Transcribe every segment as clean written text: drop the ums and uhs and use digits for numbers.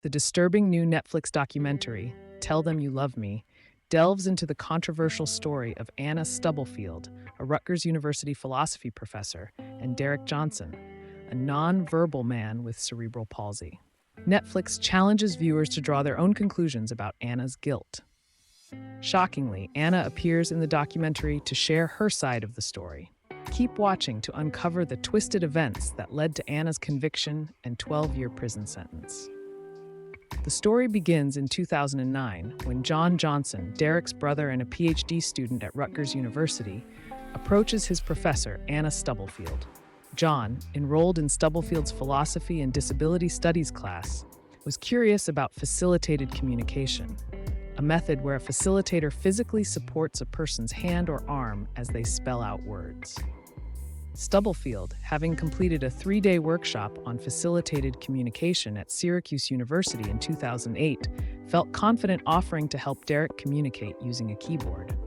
The disturbing new Netflix documentary, Tell Them You Love Me, delves into the controversial story of Anna Stubblefield, a Rutgers University philosophy professor, and Derrick Johnson, a non-verbal man with cerebral palsy. Netflix challenges viewers to draw their own conclusions about Anna's guilt. Shockingly, Anna appears in the documentary to share her side of the story. Keep watching to uncover the twisted events that led to Anna's conviction and 12-year prison sentence. The story begins in 2009 when John Johnson, Derrick's brother and a PhD student at Rutgers University, approaches his professor, Anna Stubblefield. John, enrolled in Stubblefield's philosophy and disability studies class, was curious about facilitated communication, a method where a facilitator physically supports a person's hand or arm as they spell out words. Stubblefield, having completed a 3-day workshop on facilitated communication at Syracuse University in 2008, felt confident offering to help Derrick communicate using a keyboard.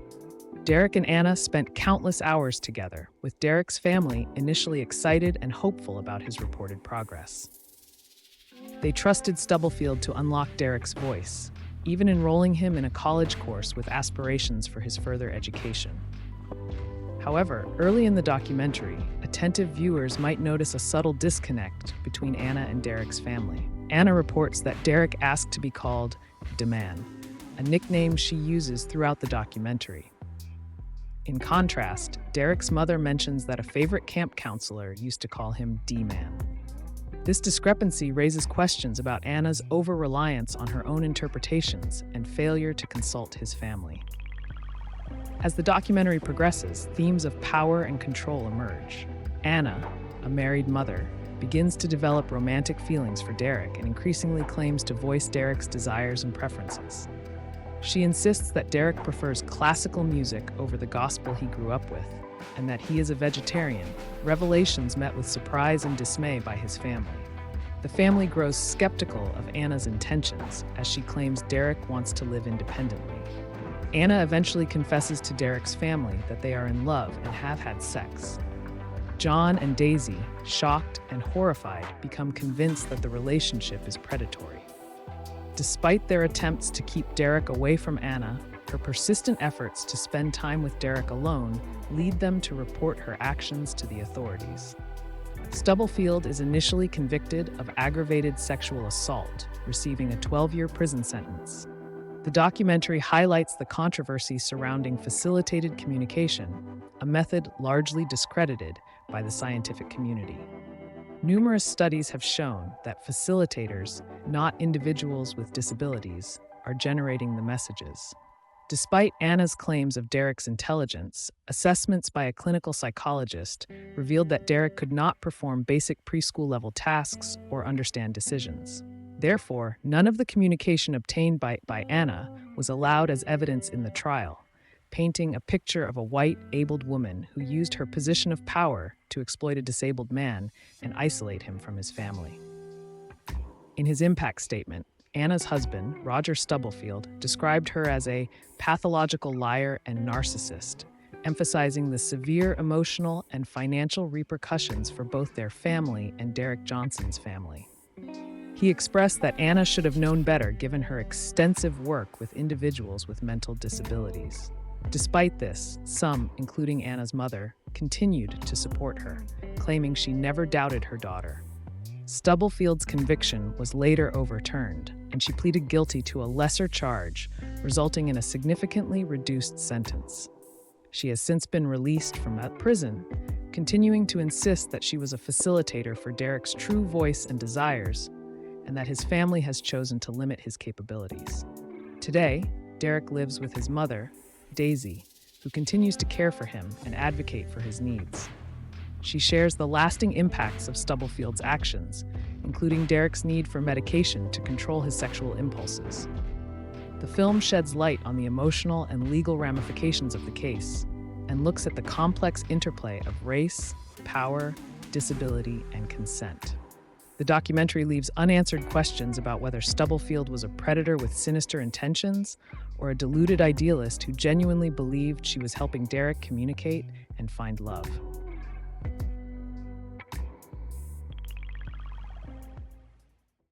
Derrick and Anna spent countless hours together, with Derrick's family initially excited and hopeful about his reported progress. They trusted Stubblefield to unlock Derrick's voice, even enrolling him in a college course with aspirations for his further education. However, early in the documentary, attentive viewers might notice a subtle disconnect between Anna and Derrick's family. Anna reports that Derrick asked to be called D-Man, a nickname she uses throughout the documentary. In contrast, Derrick's mother mentions that a favorite camp counselor used to call him D-Man. This discrepancy raises questions about Anna's over-reliance on her own interpretations and failure to consult his family. As the documentary progresses, themes of power and control emerge. Anna, a married mother, begins to develop romantic feelings for Derrick and increasingly claims to voice Derrick's desires and preferences. She insists that Derrick prefers classical music over the gospel he grew up with, and that he is a vegetarian, revelations met with surprise and dismay by his family. The family grows skeptical of Anna's intentions, as she claims Derrick wants to live independently. Anna eventually confesses to Derrick's family that they are in love and have had sex. John and Daisy, shocked and horrified, become convinced that the relationship is predatory. Despite their attempts to keep Derrick away from Anna, her persistent efforts to spend time with Derrick alone lead them to report her actions to the authorities. Stubblefield is initially convicted of aggravated sexual assault, receiving a 12-year prison sentence. The documentary highlights the controversy surrounding facilitated communication, a method largely discredited by the scientific community. Numerous studies have shown that facilitators, not individuals with disabilities, are generating the messages. Despite Anna's claims of Derrick's intelligence, assessments by a clinical psychologist revealed that Derrick could not perform basic preschool-level tasks or understand decisions. Therefore, none of the communication obtained by Anna was allowed as evidence in the trial, painting a picture of a white, abled woman who used her position of power to exploit a disabled man and isolate him from his family. In his impact statement, Anna's husband, Roger Stubblefield, described her as a pathological liar and narcissist, emphasizing the severe emotional and financial repercussions for both their family and Derrick Johnson's family. He expressed that Anna should have known better given her extensive work with individuals with mental disabilities. Despite this, some, including Anna's mother, continued to support her, claiming she never doubted her daughter. Stubblefield's conviction was later overturned, and she pleaded guilty to a lesser charge, resulting in a significantly reduced sentence. She has since been released from prison, continuing to insist that she was a facilitator for Derrick's true voice and desires, and that his family has chosen to limit his capabilities. Today, Derrick lives with his mother, Daisy, who continues to care for him and advocate for his needs. She shares the lasting impacts of Stubblefield's actions, including Derrick's need for medication to control his sexual impulses. The film sheds light on the emotional and legal ramifications of the case and looks at the complex interplay of race, power, disability, and consent. The documentary leaves unanswered questions about whether Stubblefield was a predator with sinister intentions or a deluded idealist who genuinely believed she was helping Derrick communicate and find love.